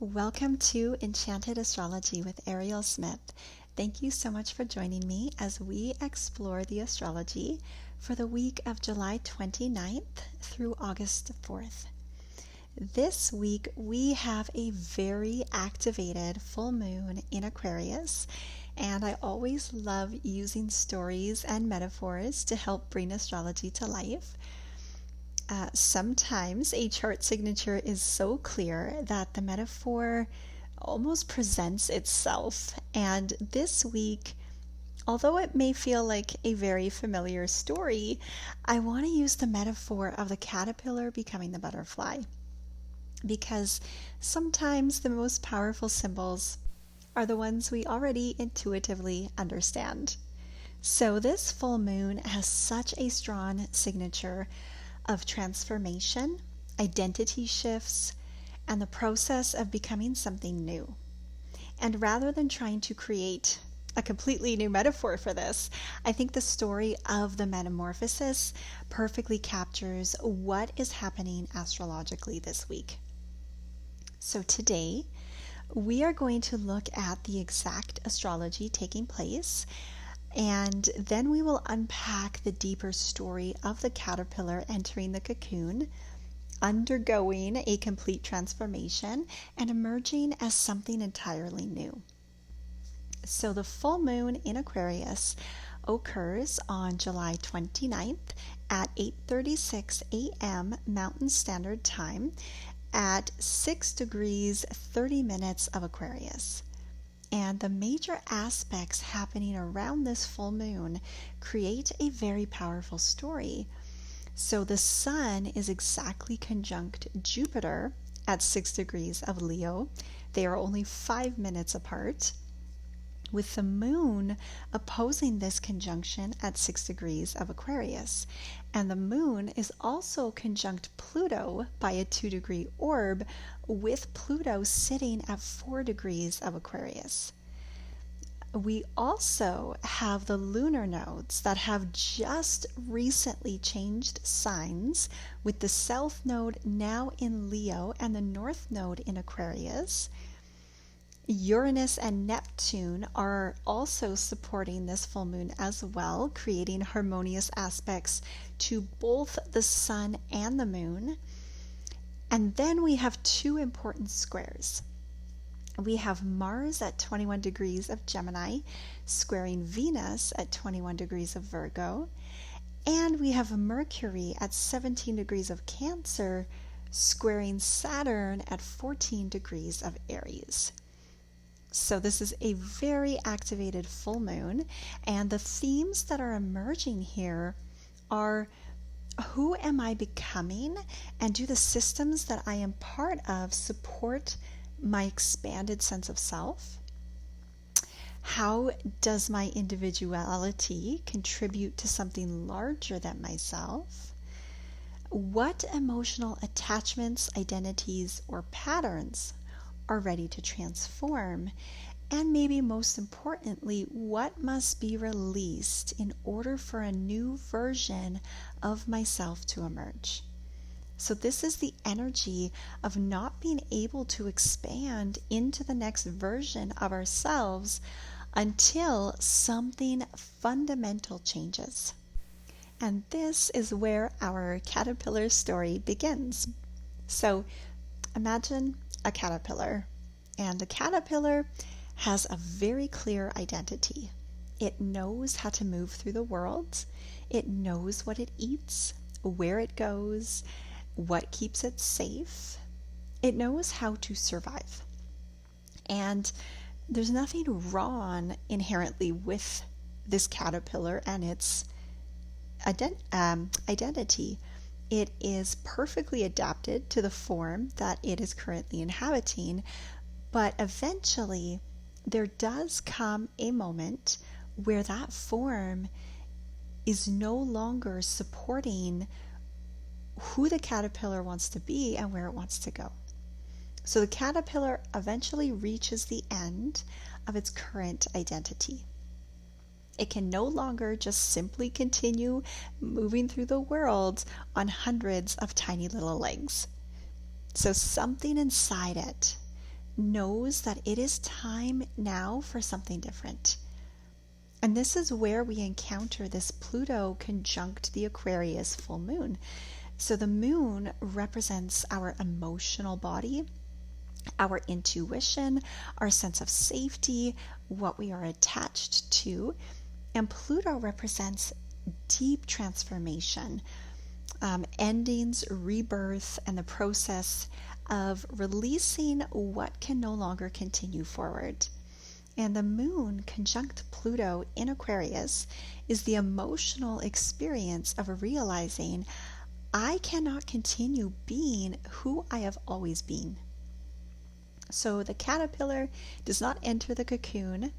Welcome to Enchanted Astrology with Ariel Smith. Thank you so much for joining me as we explore the astrology for the week of July 29th through August 4th. This week we have a very activated full moon in Aquarius, and I always love using stories and metaphors to help bring astrology to life. Sometimes a chart signature is so clear that the metaphor almost presents itself. And this week, although it may feel like a very familiar story, I want to use the metaphor of the caterpillar becoming the butterfly. Because sometimes the most powerful symbols are the ones we already intuitively understand. So this full moon has such a strong signature of transformation, identity shifts, and the process of becoming something new. And rather than trying to create a completely new metaphor for this, I think the story of the metamorphosis perfectly captures what is happening astrologically this week. So today, we are going to look at the exact astrology taking place, and then we will unpack the deeper story of the caterpillar entering the cocoon, undergoing a complete transformation, and emerging as something entirely new. So the full moon in Aquarius occurs on July 29th at 8:36 a.m. Mountain Standard Time at 6 degrees 30 minutes of Aquarius. And the major aspects happening around this full moon create a very powerful story. So the sun is exactly conjunct Jupiter at 6 degrees of Leo. They are only 5 minutes apart, with the moon opposing this conjunction at 6 degrees of Aquarius. And the moon is also conjunct Pluto by a 2-degree orb, with Pluto sitting at 4 degrees of Aquarius. We also have the lunar nodes that have just recently changed signs, with the south node now in Leo and the north node in Aquarius. Uranus and Neptune are also supporting this full moon as well, creating harmonious aspects to both the sun and the moon. And then we have two important squares. We have Mars at 21 degrees of Gemini, squaring Venus at 21 degrees of Virgo. And we have Mercury at 17 degrees of Cancer, squaring Saturn at 14 degrees of Aries. So this is a very activated full moon, and the themes that are emerging here are: who am I becoming, and do the systems that I am part of support my expanded sense of self? How does my individuality contribute to something larger than myself? What emotional attachments, identities, or patterns are ready to transform? And maybe most importantly, what must be released in order for a new version of myself to emerge? So this is the energy of not being able to expand into the next version of ourselves until something fundamental changes. And this is where our caterpillar story begins. So imagine a caterpillar, and the caterpillar has a very clear identity. It knows how to move through the world. It knows what it eats, where it goes, what keeps it safe. It knows how to survive. And there's nothing wrong inherently with this caterpillar and its identity. It is perfectly adapted to the form that it is currently inhabiting, but eventually there does come a moment where that form is no longer supporting who the caterpillar wants to be and where it wants to go. So the caterpillar eventually reaches the end of its current identity. It can no longer just simply continue moving through the world on hundreds of tiny little legs. So something inside it knows that it is time now for something different. And this is where we encounter this Pluto conjunct the Aquarius full moon. So the moon represents our emotional body, our intuition, our sense of safety, what we are attached to. And Pluto represents deep transformation, endings, rebirth, and the process of releasing what can no longer continue forward. And the moon conjunct Pluto in Aquarius is the emotional experience of realizing I cannot continue being who I have always been. So the caterpillar does not enter the cocoon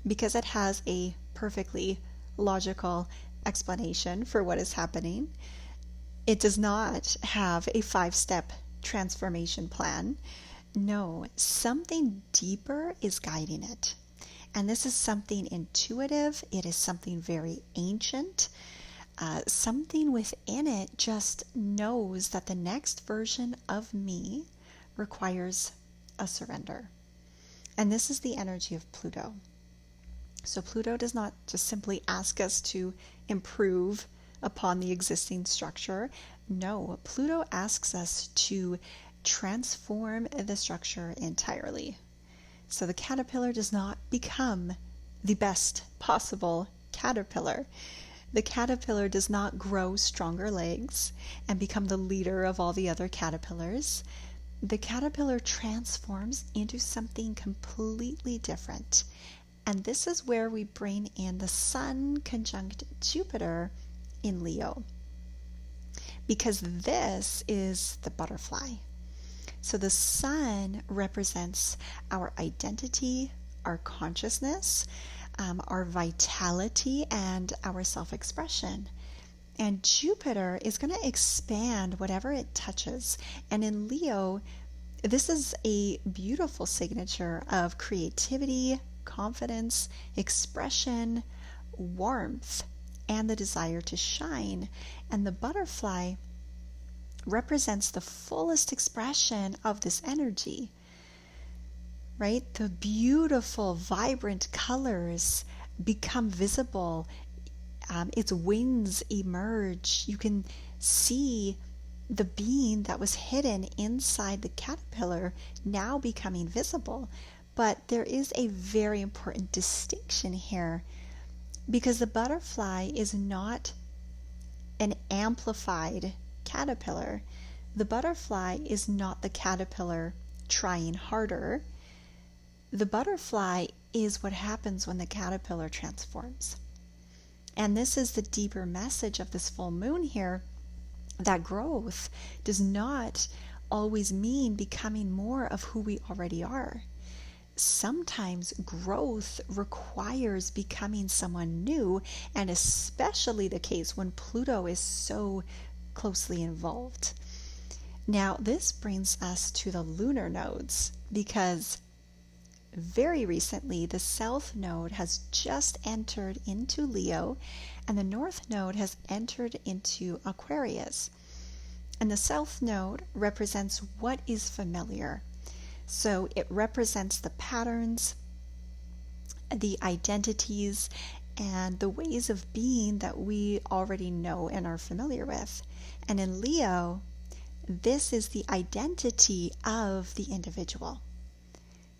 because it has a perfectly logical explanation for what is happening. It does not have a 5-step transformation plan. No, something deeper is guiding it. And this is something intuitive. It is something very ancient. Something within it just knows that the next version of me requires a surrender. And this is the energy of Pluto. So Pluto does not just simply ask us to improve upon the existing structure. No, Pluto asks us to transform the structure entirely. So the caterpillar does not become the best possible caterpillar. The caterpillar does not grow stronger legs and become the leader of all the other caterpillars. The caterpillar transforms into something completely different. And this is where we bring in the Sun conjunct Jupiter in Leo, because this is the butterfly. So the Sun represents our identity, our consciousness, our vitality, and our self-expression. And Jupiter is going to expand whatever it touches. And in Leo, this is a beautiful signature of creativity, confidence, expression, warmth, and the desire to shine. And the butterfly represents the fullest expression of this energy, right? The beautiful, vibrant colors become visible. Its wings emerge. You can see the being that was hidden inside the caterpillar now becoming visible. But there is a very important distinction here, because the butterfly is not an amplified caterpillar. The butterfly is not the caterpillar trying harder. The butterfly is what happens when the caterpillar transforms. And this is the deeper message of this full moon here, that growth does not always mean becoming more of who we already are. Sometimes growth requires becoming someone new, and especially the case when Pluto is so closely involved. Now, this brings us to the lunar nodes, because very recently the South Node has just entered into Leo, and the North Node has entered into Aquarius. And the South Node represents what is familiar. So it represents the patterns, the identities, and the ways of being that we already know and are familiar with. And in Leo, this is the identity of the individual.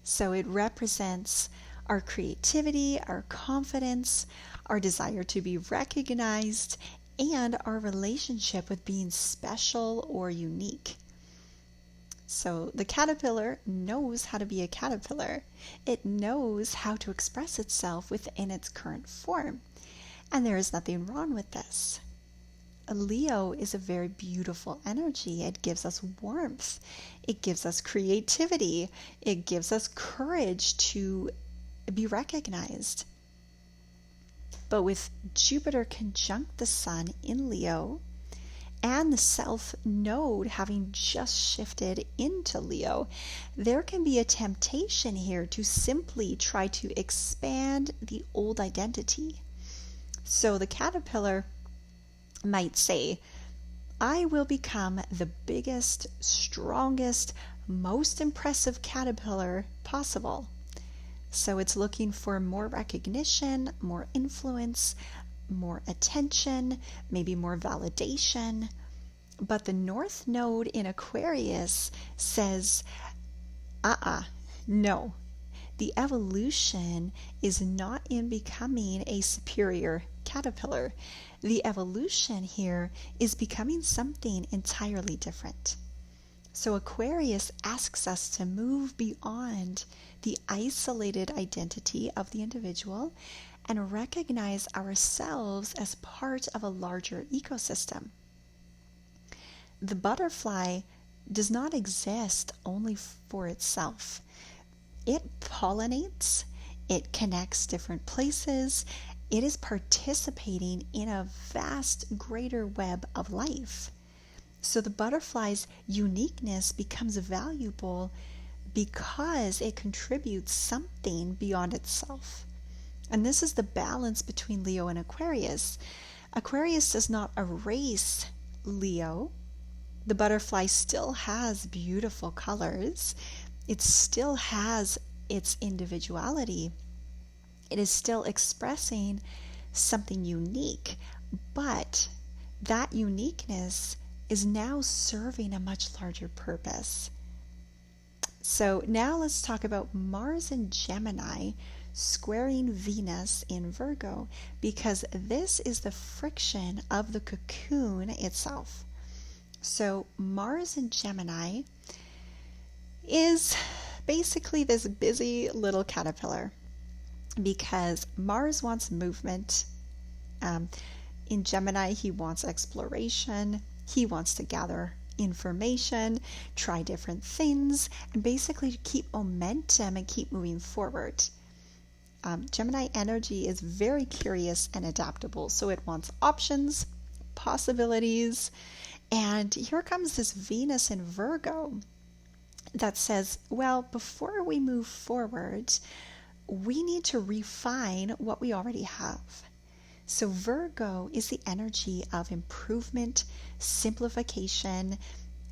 So it represents our creativity, our confidence, our desire to be recognized, and our relationship with being special or unique. So the caterpillar knows how to be a caterpillar. It knows how to express itself within its current form. And there is nothing wrong with this. Leo is a very beautiful energy. It gives us warmth. It gives us creativity. It gives us courage to be recognized. But with Jupiter conjunct the Sun in Leo, and the South Node having just shifted into Leo, there can be a temptation here to simply try to expand the old identity. So the caterpillar might say, I will become the biggest, strongest, most impressive caterpillar possible. So it's looking for more recognition, more influence, more attention, maybe more validation. But the North Node in Aquarius says, no. The evolution is not in becoming a superior caterpillar. The evolution here is becoming something entirely different. So Aquarius asks us to move beyond the isolated identity of the individual and recognize ourselves as part of a larger ecosystem. The butterfly does not exist only for itself. It pollinates, it connects different places, it is participating in a vast greater web of life. So the butterfly's uniqueness becomes valuable because it contributes something beyond itself. And this is the balance between Leo and Aquarius. Aquarius does not erase Leo. The butterfly still has beautiful colors. It still has its individuality. It is still expressing something unique, but that uniqueness is now serving a much larger purpose. So now let's talk about Mars and Gemini squaring Venus in Virgo, because this is the friction of the cocoon itself. So Mars and Gemini is basically this busy little caterpillar, because Mars wants movement. In Gemini, he wants exploration. He wants to gather information, try different things, and basically keep momentum and keep moving forward. Gemini energy is very curious and adaptable, so it wants options, possibilities, and here comes this Venus in Virgo that says, well, before we move forward, we need to refine what we already have. So Virgo is the energy of improvement, simplification,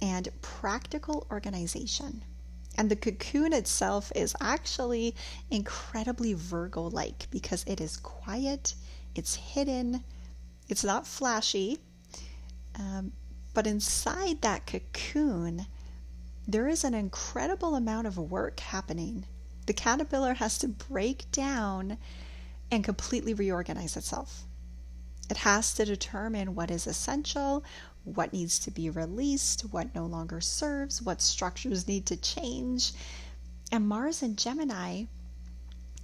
and practical organization. And the cocoon itself is actually incredibly Virgo-like because it is quiet, it's hidden, it's not flashy, but inside that cocoon, there is an incredible amount of work happening. The caterpillar has to break down and completely reorganize itself. It has to determine what is essential, what needs to be released, what no longer serves, what structures need to change. And Mars and Gemini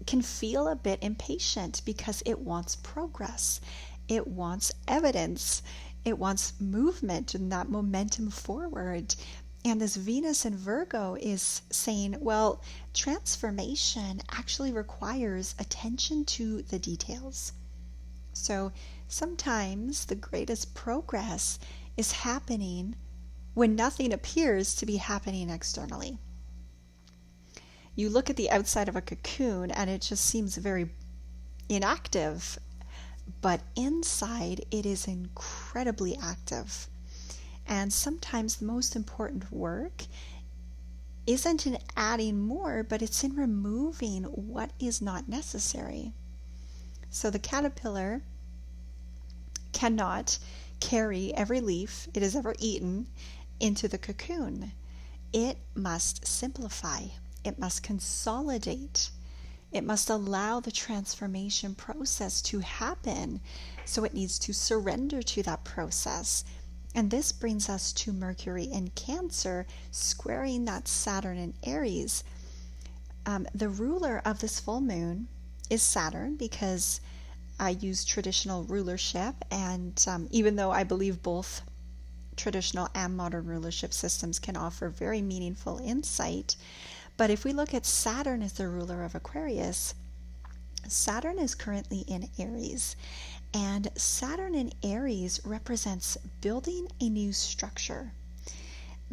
can feel a bit impatient because it wants progress. It wants evidence. It wants movement and that momentum forward. And this Venus in Virgo is saying, well, transformation actually requires attention to the details. So sometimes the greatest progress is happening when nothing appears to be happening externally. You look at the outside of a cocoon and it just seems very inactive, but inside it is incredibly active. And sometimes the most important work isn't in adding more, but it's in removing what is not necessary. So the caterpillar cannot carry every leaf it has ever eaten into the cocoon. It must simplify. It must consolidate. It must allow the transformation process to happen. So it needs to surrender to that process. And this brings us to Mercury in Cancer, squaring that Saturn in Aries. The ruler of this full moon is Saturn, because I use traditional rulership, and even though I believe both traditional and modern rulership systems can offer very meaningful insight, but if we look at Saturn as the ruler of Aquarius, Saturn is currently in Aries, and Saturn in Aries represents building a new structure,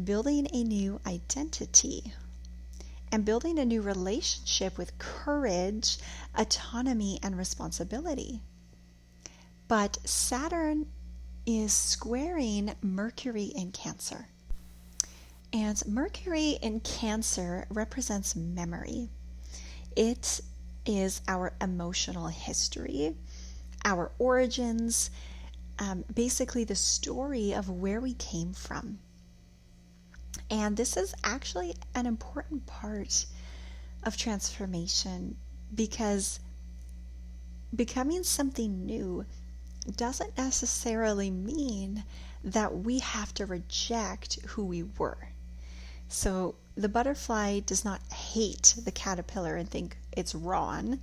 building a new identity, and building a new relationship with courage, autonomy, and responsibility. But Saturn is squaring Mercury in Cancer. And Mercury in Cancer represents memory. It is our emotional history, our origins, basically the story of where we came from. And this is actually an important part of transformation, because becoming something new doesn't necessarily mean that we have to reject who we were. So the butterfly does not hate the caterpillar and think it's wrong.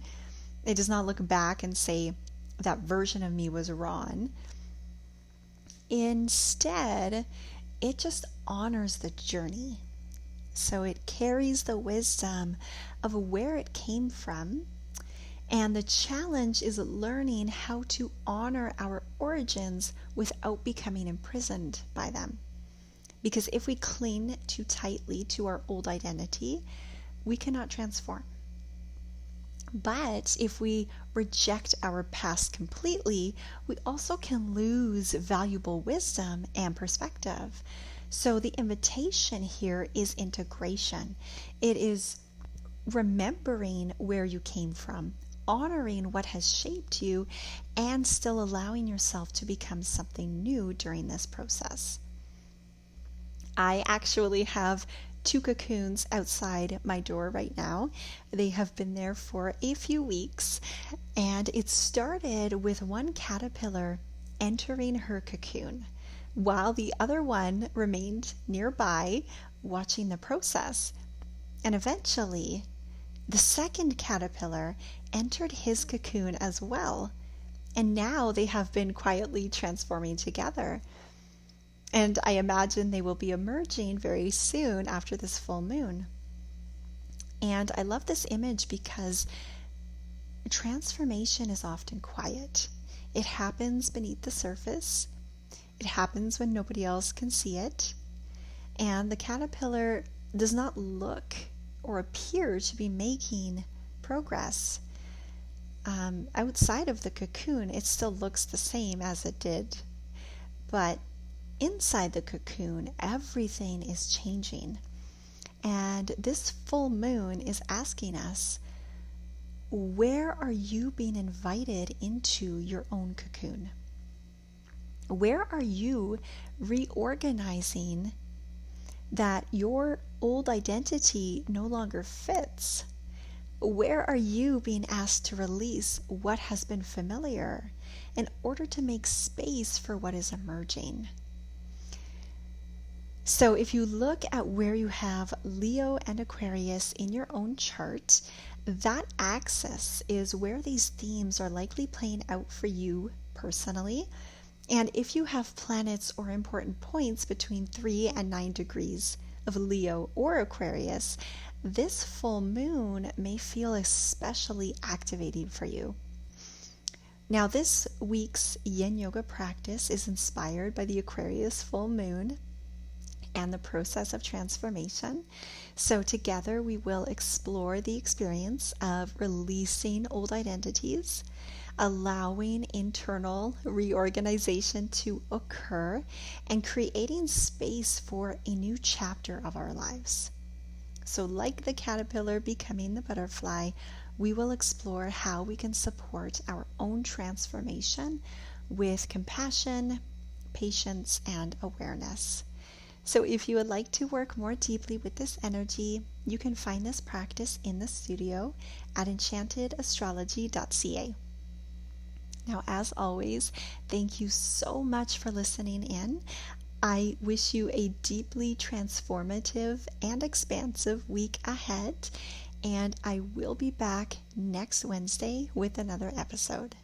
It does not look back and say, that version of me was wrong. Instead, it just honors the journey. So it carries the wisdom of where it came from. And the challenge is learning how to honor our origins without becoming imprisoned by them. Because if we cling too tightly to our old identity, we cannot transform. But if we reject our past completely, we also can lose valuable wisdom and perspective. So the invitation here is integration. It is remembering where you came from, honoring what has shaped you, and still allowing yourself to become something new during this process. I actually have 2 cocoons outside my door right now. They have been there for a few weeks, and it started with one caterpillar entering her cocoon while the other one remained nearby watching the process. And eventually, the second caterpillar entered his cocoon as well, and now they have been quietly transforming together. And I imagine they will be emerging very soon after this full moon. And I love this image because transformation is often quiet. It happens beneath the surface. It happens when nobody else can see it. And the caterpillar does not look or appear to be making progress. Outside of the cocoon, it still looks the same as it did. But inside the cocoon, everything is changing. And this full moon is asking us, where are you being invited into your own cocoon? Where are you reorganizing that your old identity no longer fits? Where are you being asked to release what has been familiar in order to make space for what is emerging? So if you look at where you have Leo and Aquarius in your own chart, that axis is where these themes are likely playing out for you personally. And if you have planets or important points between 3 and 9 degrees of Leo or Aquarius, this full moon may feel especially activating for you. Now, this week's yin yoga practice is inspired by the Aquarius full moon and the process of transformation. So together we will explore the experience of releasing old identities, allowing internal reorganization to occur, and creating space for a new chapter of our lives. So like the caterpillar becoming the butterfly, we will explore how we can support our own transformation with compassion, patience, and awareness. So if you would like to work more deeply with this energy, you can find this practice in the studio at enchantedAstrology.ca. Now, as always, thank you so much for listening in. I wish you a deeply transformative and expansive week ahead, and I will be back next Wednesday with another episode.